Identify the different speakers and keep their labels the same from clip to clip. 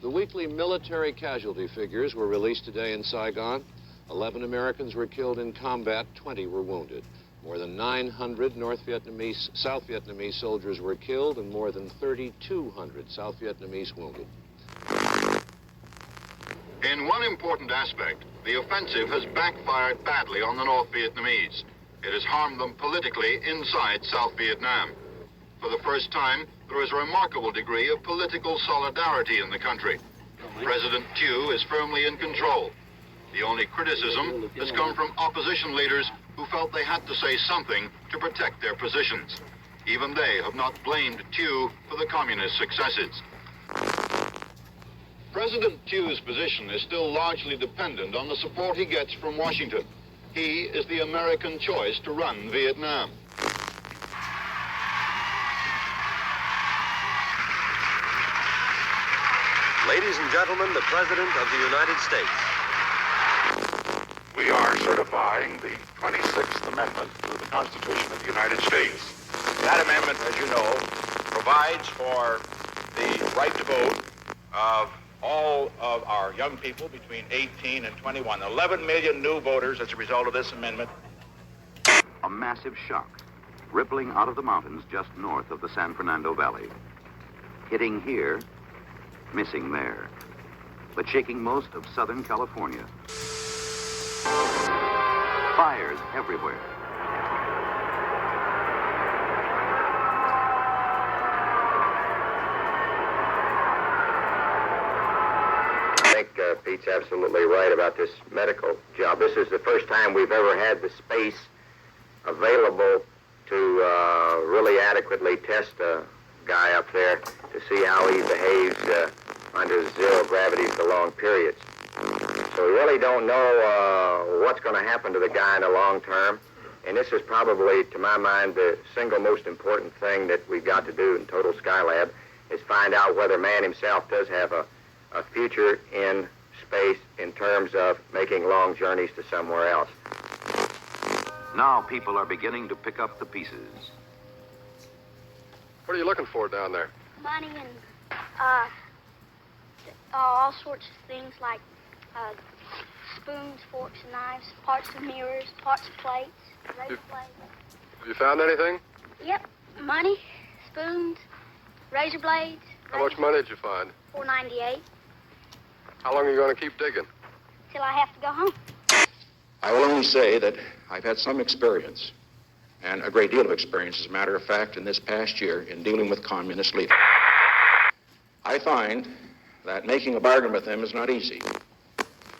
Speaker 1: The weekly military casualty figures were released today in Saigon. 11 Americans were killed in combat, 20 were wounded. More than 900 South Vietnamese soldiers were killed and more than 3,200 South Vietnamese wounded.
Speaker 2: In one important aspect, the offensive has backfired badly on the North Vietnamese. It has harmed them politically inside South Vietnam. For the first time, there is a remarkable degree of political solidarity in the country. President Thieu is firmly in control. The only criticism has come from opposition leaders who felt they had to say something to protect their positions. Even they have not blamed Thieu for the communist successes. President Thieu's position is still largely dependent on the support he gets from Washington. He is the American choice to run Vietnam.
Speaker 3: Ladies and gentlemen, the President of the United States.
Speaker 4: We are certifying the 26th Amendment to the Constitution of the United States.
Speaker 5: That amendment, as you know, provides for the right to vote of all of our young people between 18 and 21. 11 million new voters as a result of this amendment.
Speaker 6: A massive shock, rippling out of the mountains just north of the San Fernando Valley. Hitting here, missing there, but shaking most of Southern California. Fires everywhere.
Speaker 7: I think Pete's absolutely right about this medical job. This is the first time we've ever had the space available to really adequately test a guy up there to see how he behaves under zero gravity for long periods. So we really don't know what's going to happen to the guy in the long term. And this is probably, to my mind, the single most important thing that we've got to do in Total Skylab is find out whether man himself does have a future in space in terms of making long journeys to somewhere else.
Speaker 6: Now people are beginning to pick up the pieces.
Speaker 8: What are you looking for down there?
Speaker 9: Money and all sorts of things like spoons, forks, and knives, parts of mirrors, parts of plates, razor blades.
Speaker 8: Have you found anything?
Speaker 9: Yep, money, spoons, razor blades.
Speaker 8: How much money did you find?
Speaker 9: $4.98.
Speaker 8: How long are you going to keep digging?
Speaker 9: Till I have to go home.
Speaker 5: I will only say that I've had some experience, and a great deal of experience, as a matter of fact, in this past year in dealing with communist leaders. I find that making a bargain with them is not easy.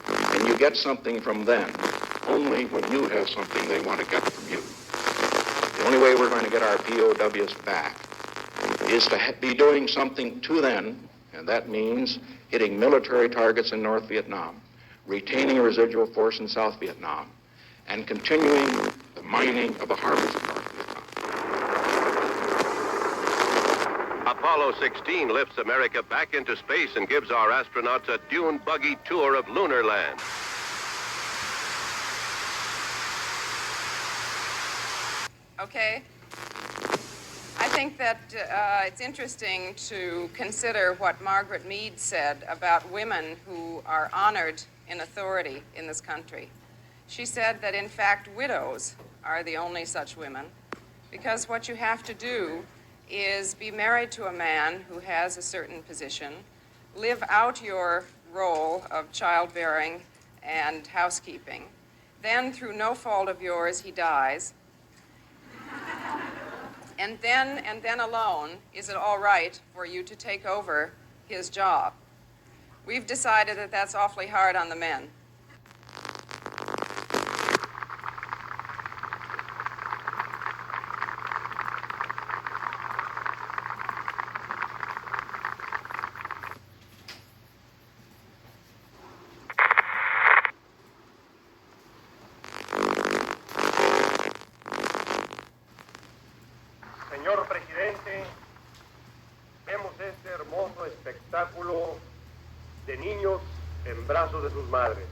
Speaker 5: And you get something from them only when you have something they want to get from you. The only way we're going to get our POWs back is to be doing something to them, and that means hitting military targets in North Vietnam, retaining a residual force in South Vietnam, and continuing the mining of the harbors of North Vietnam.
Speaker 3: Apollo 16 lifts America back into space and gives our astronauts a dune buggy tour of lunar land.
Speaker 10: Okay. I think that it's interesting to consider what Margaret Mead said about women who are honored in authority in this country. She said that, in fact, widows are the only such women, because what you have to do is be married to a man who has a certain position, live out your role of childbearing and housekeeping. Then, through no fault of yours, he dies. And then alone, is it all right for you to take over his job? We've decided that that's awfully hard on the men.
Speaker 8: Señor Presidente, vemos este hermoso espectáculo de niños en brazos de sus madres.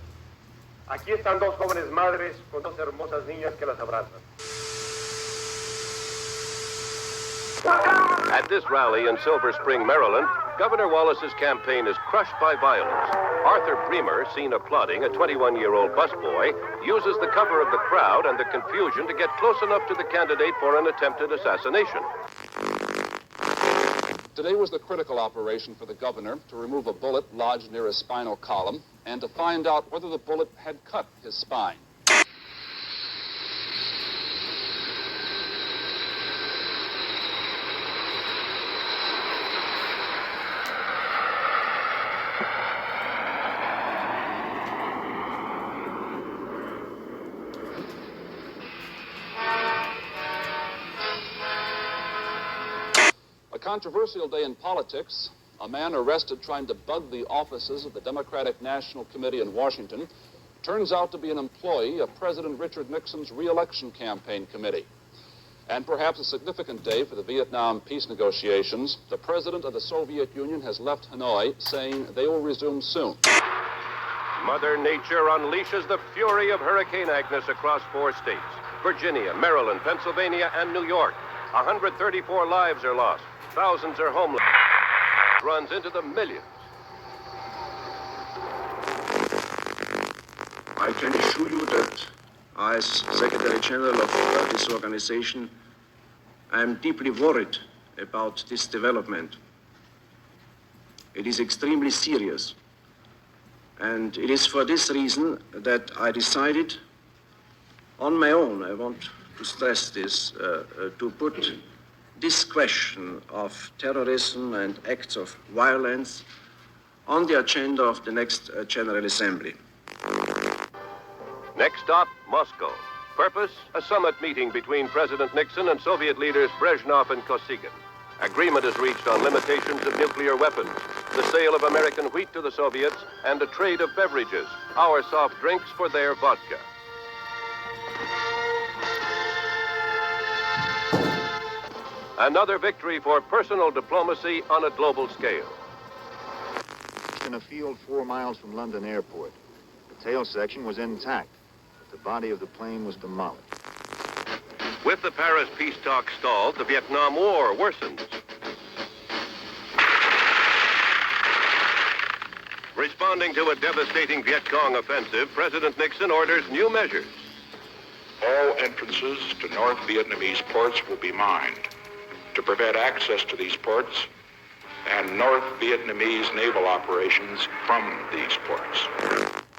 Speaker 8: Aquí están dos jóvenes madres con dos hermosas niñas que las abrazan.
Speaker 3: At this rally in Silver Spring, Maryland, Governor Wallace's campaign is crushed by violence. Arthur Bremer, seen applauding a 21-year-old busboy, uses the cover of the crowd and the confusion to get close enough to the candidate for an attempted assassination.
Speaker 11: Today was the critical operation for the governor to remove a bullet lodged near his spinal column and to find out whether the bullet had cut his spine. A controversial day in politics. A man arrested trying to bug the offices of the Democratic National Committee in Washington turns out to be an employee of President Richard Nixon's re-election campaign committee. And perhaps a significant day for the Vietnam peace negotiations. The president of the Soviet Union has left Hanoi, saying they will resume soon.
Speaker 3: Mother Nature unleashes the fury of Hurricane Agnes across 4 states: Virginia, Maryland, Pennsylvania, and New York. 134 lives are lost. Thousands are homeless. Runs into the millions.
Speaker 12: I can assure you that as Secretary General of this organization, I am deeply worried about this development. It is extremely serious. And it is for this reason that I decided on my own, I want to stress this, to put this question of terrorism and acts of violence on the agenda of the next General Assembly.
Speaker 3: Next stop, Moscow. Purpose, a summit meeting between President Nixon and Soviet leaders Brezhnev and Kosygin. Agreement is reached on limitations of nuclear weapons, the sale of American wheat to the Soviets, and a trade of beverages, our soft drinks for their vodka. Another victory for personal diplomacy on a global scale.
Speaker 13: In a field 4 miles from London Airport. The tail section was intact, but the body of the plane was demolished.
Speaker 3: With the Paris peace talks stalled, the Vietnam War worsens. Responding to a devastating Viet Cong offensive, President Nixon orders new measures.
Speaker 4: All entrances to North Vietnamese ports will be mined to prevent access to these ports and North Vietnamese naval operations from these ports.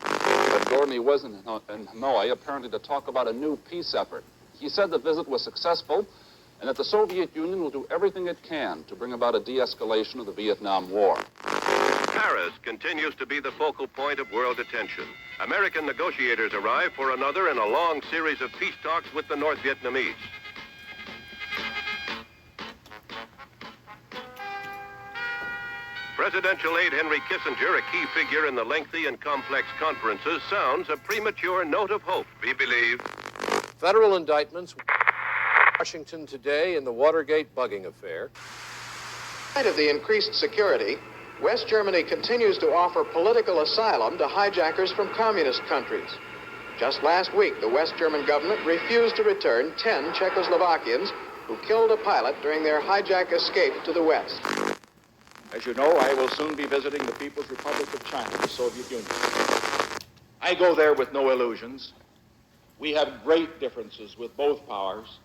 Speaker 11: But Gordon was in Hanoi apparently to talk about a new peace effort. He said the visit was successful and that the Soviet Union will do everything it can to bring about a de-escalation of the Vietnam War.
Speaker 3: Paris continues to be the focal point of world attention. American negotiators arrive for another in a long series of peace talks with the North Vietnamese. Presidential aide Henry Kissinger, a key figure in the lengthy and complex conferences, sounds a premature note of hope. We believe
Speaker 1: Federal indictments Washington today in the Watergate bugging affair.
Speaker 14: In spite of the increased security, West Germany continues to offer political asylum to hijackers from communist countries. Just last week, the West German government refused to return 10 Czechoslovakians who killed a pilot during their hijack escape to the West.
Speaker 5: As you know, I will soon be visiting the People's Republic of China, the Soviet Union. I go there with no illusions. We have great differences with both powers.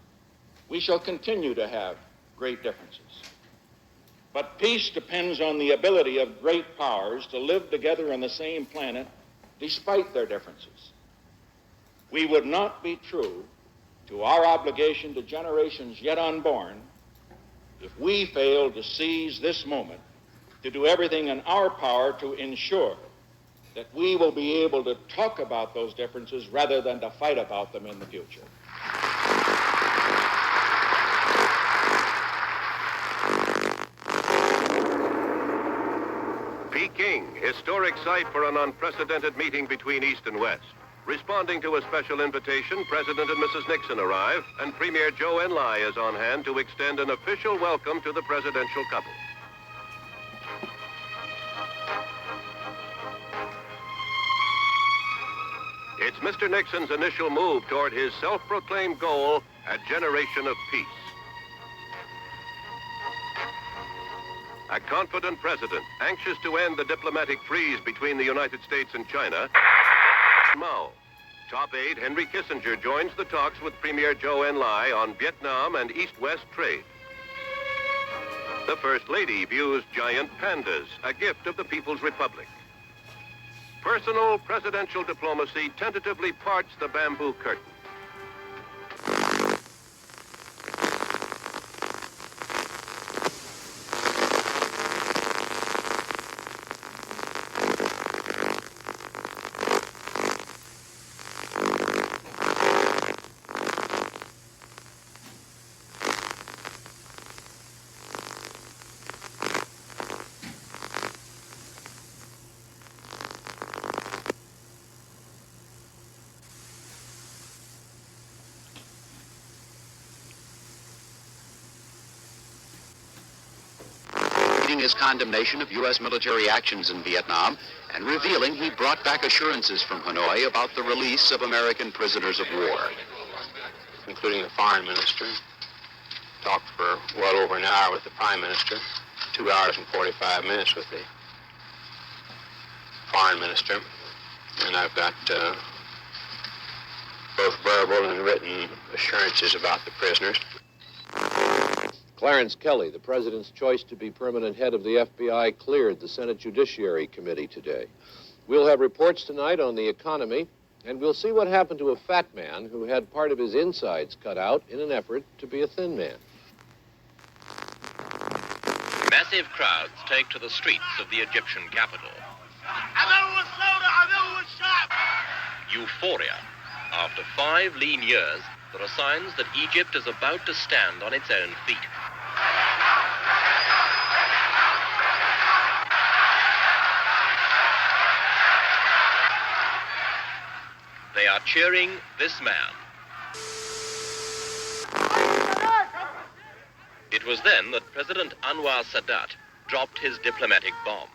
Speaker 5: We shall continue to have great differences. But peace depends on the ability of great powers to live together on the same planet despite their differences. We would not be true to our obligation to generations yet unborn if we failed to seize this moment to do everything in our power to ensure that we will be able to talk about those differences rather than to fight about them in the future.
Speaker 3: Peking, historic site for an unprecedented meeting between East and West. Responding to a special invitation, President and Mrs. Nixon arrive, and Premier Zhou Enlai is on hand to extend an official welcome to the presidential couple. It's Mr. Nixon's initial move toward his self-proclaimed goal, a generation of peace. A confident president, anxious to end the diplomatic freeze between the United States and China, Mao. Top aide Henry Kissinger joins the talks with Premier Zhou Enlai on Vietnam and East-West trade. The First Lady views giant pandas, a gift of the People's Republic. Personal presidential diplomacy tentatively parts the bamboo curtain.
Speaker 15: His condemnation of U.S. military actions in Vietnam and revealing he brought back assurances from Hanoi about the release of American prisoners of war.
Speaker 16: Including the foreign minister. Talked for well over an hour with the prime minister, 2 hours and 45 minutes with the foreign minister. And I've got both verbal and written assurances about the prisoners.
Speaker 1: Clarence Kelly, the president's choice to be permanent head of the FBI, cleared the Senate Judiciary Committee today. We'll have reports tonight on the economy, and we'll see what happened to a fat man who had part of his insides cut out in an effort to be a thin man.
Speaker 17: Massive crowds take to the streets of the Egyptian capital. Euphoria. After 5 lean years, there are signs that Egypt is about to stand on its own feet. They are cheering this man. It was then that President Anwar Sadat dropped his diplomatic bomb.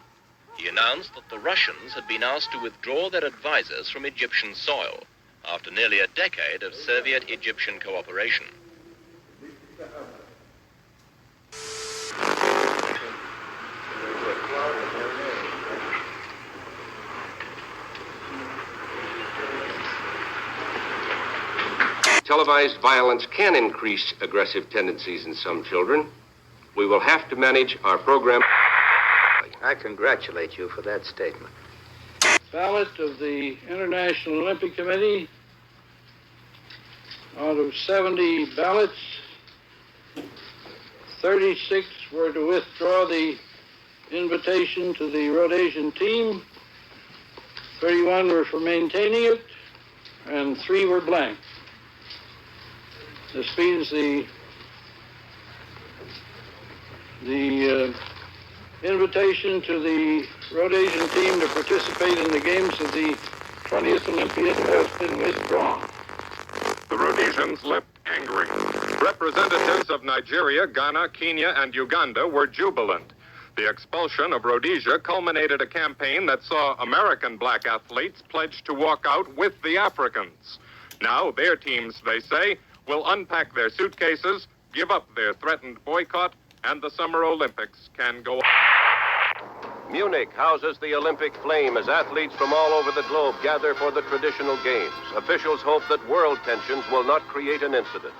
Speaker 17: He announced that the Russians had been asked to withdraw their advisors from Egyptian soil after nearly a decade of Soviet-Egyptian cooperation.
Speaker 3: Televised violence can increase aggressive tendencies in some children. We will have to manage our program.
Speaker 18: I congratulate you for that statement.
Speaker 19: Ballot of the International Olympic Committee. Out of 70 ballots, 36 were to withdraw the invitation to the Rhodesian team, 31 were for maintaining it, and 3 were blank. This means the invitation to the Rhodesian team to participate in the games of the 20th Olympiad has been withdrawn.
Speaker 20: The Rhodesians left angry. Representatives of Nigeria, Ghana, Kenya, and Uganda were jubilant. The expulsion of Rhodesia culminated a campaign that saw American black athletes pledge to walk out with the Africans. Now their teams, they say, will unpack their suitcases, give up their threatened boycott, and the Summer Olympics can go on.
Speaker 3: Munich houses the Olympic flame as athletes from all over the globe gather for the traditional games. Officials hope that world tensions will not create an incident.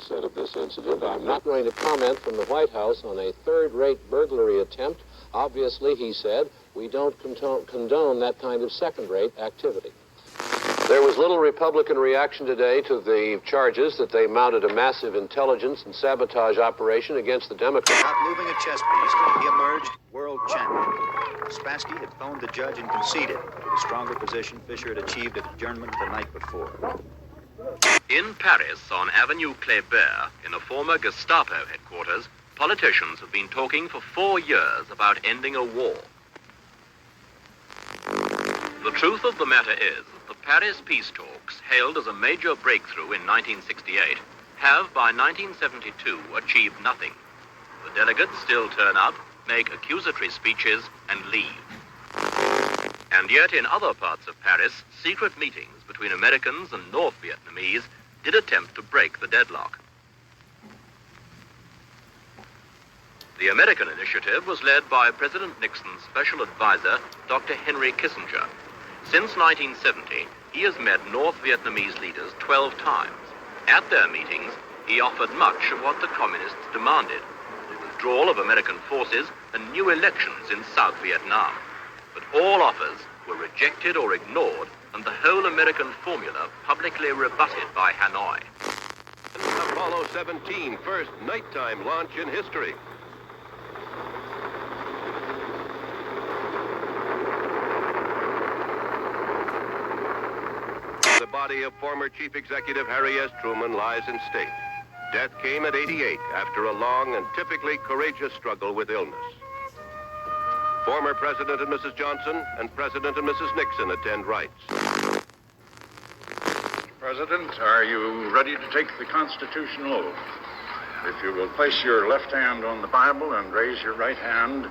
Speaker 1: Said of this incident, I'm not going to comment from the White House on a third-rate burglary attempt. Obviously, he said, we don't condone that kind of second-rate activity. There was little Republican reaction today to the charges that they mounted a massive intelligence and sabotage operation against the Democrats.
Speaker 21: Not moving a chess piece, he emerged world champion. Spassky had phoned the judge and conceded to the stronger position Fischer had achieved at adjournment the night before.
Speaker 17: In Paris, on Avenue Kléber, in a former Gestapo headquarters, politicians have been talking for 4 years about ending a war. The truth of the matter is that the Paris peace talks, hailed as a major breakthrough in 1968, have by 1972 achieved nothing. The delegates still turn up, make accusatory speeches, and leave. And yet in other parts of Paris, secret meetings between Americans and North Vietnamese did attempt to break the deadlock. The American initiative was led by President Nixon's special advisor, Dr. Henry Kissinger. Since 1970, he has met North Vietnamese leaders 12 times. At their meetings, he offered much of what the communists demanded: the withdrawal of American forces and new elections in South Vietnam. But all offers were rejected or ignored, and the whole American formula publicly rebutted by Hanoi.
Speaker 3: Apollo 17, first nighttime launch in history. The body of former Chief Executive Harry S. Truman lies in state. Death came at 88 after a long and typically courageous struggle with illness. Former President and Mrs. Johnson and President and Mrs. Nixon attend rites.
Speaker 4: President, are you ready to take the constitutional oath? If you will place your left hand on the Bible and raise your right hand,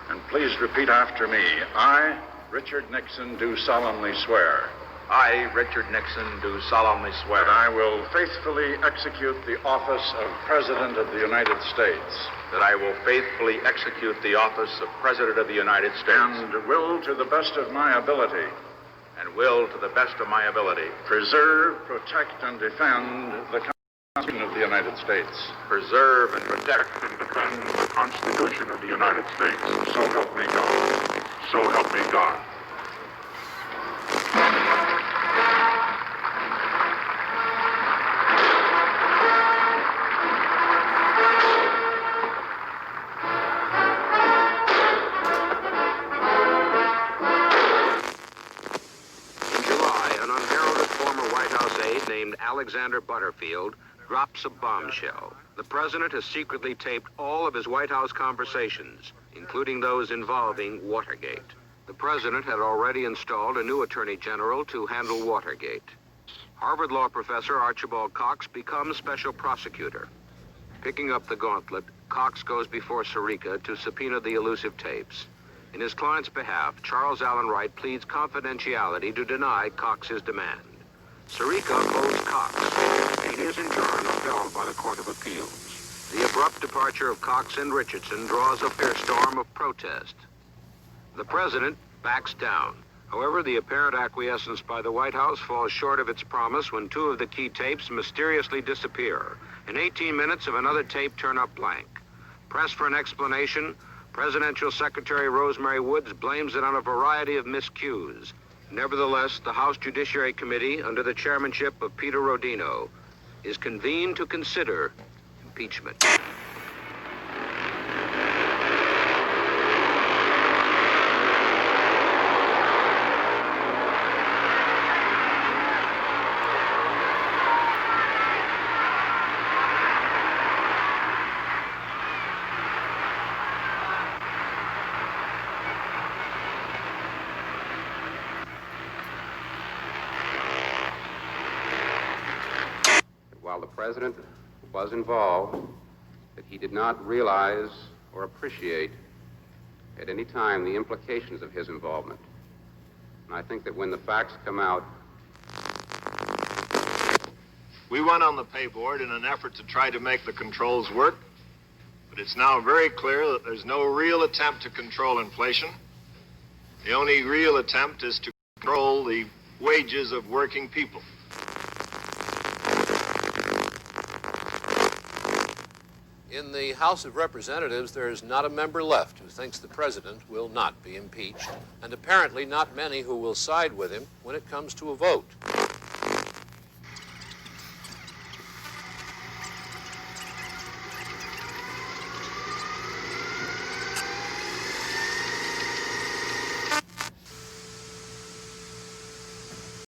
Speaker 4: and please repeat after me. I, Richard Nixon, do solemnly swear.
Speaker 5: I, Richard Nixon, do solemnly swear
Speaker 4: that I will faithfully execute the office of President of the United States.
Speaker 5: That I will faithfully execute the office of President of the United States.
Speaker 4: And will, to the best of my ability, preserve, protect, and defend the Constitution of the United States.
Speaker 5: Preserve and protect
Speaker 4: and defend the Constitution of the United States. So help me God. So help me God.
Speaker 15: Named Alexander Butterfield drops a bombshell. The president has secretly taped all of his White House conversations, including those involving Watergate. The president had already installed a new attorney general to handle Watergate. Harvard law professor Archibald Cox becomes special prosecutor. Picking up the gauntlet, Cox goes before Sirica to subpoena the elusive tapes. In his client's behalf, Charles Allen Wright pleads confidentiality to deny Cox's demand. Sirica votes Cox.
Speaker 4: He is in turn upheld by the Court of Appeals.
Speaker 15: The abrupt departure of Cox and Richardson draws a fair storm of protest. The president backs down. However, the apparent acquiescence by the White House falls short of its promise when two of the key tapes mysteriously disappear. In 18 minutes of another tape turn up blank. Pressed for an explanation, Presidential Secretary Rosemary Woods blames it on a variety of miscues. Nevertheless, the House Judiciary Committee, under the chairmanship of Peter Rodino, is convened to consider impeachment.
Speaker 2: While the president was involved, that he did not realize or appreciate at any time the implications of his involvement. And I think that when the facts come out...
Speaker 13: We went on the pay board in an effort to try to make the controls work, but it's now very clear that there's no real attempt to control inflation. The only real attempt is to control the wages of working people.
Speaker 1: In the House of Representatives, there is not a member left who thinks the president will not be impeached, and apparently not many who will side with him when it comes to a vote.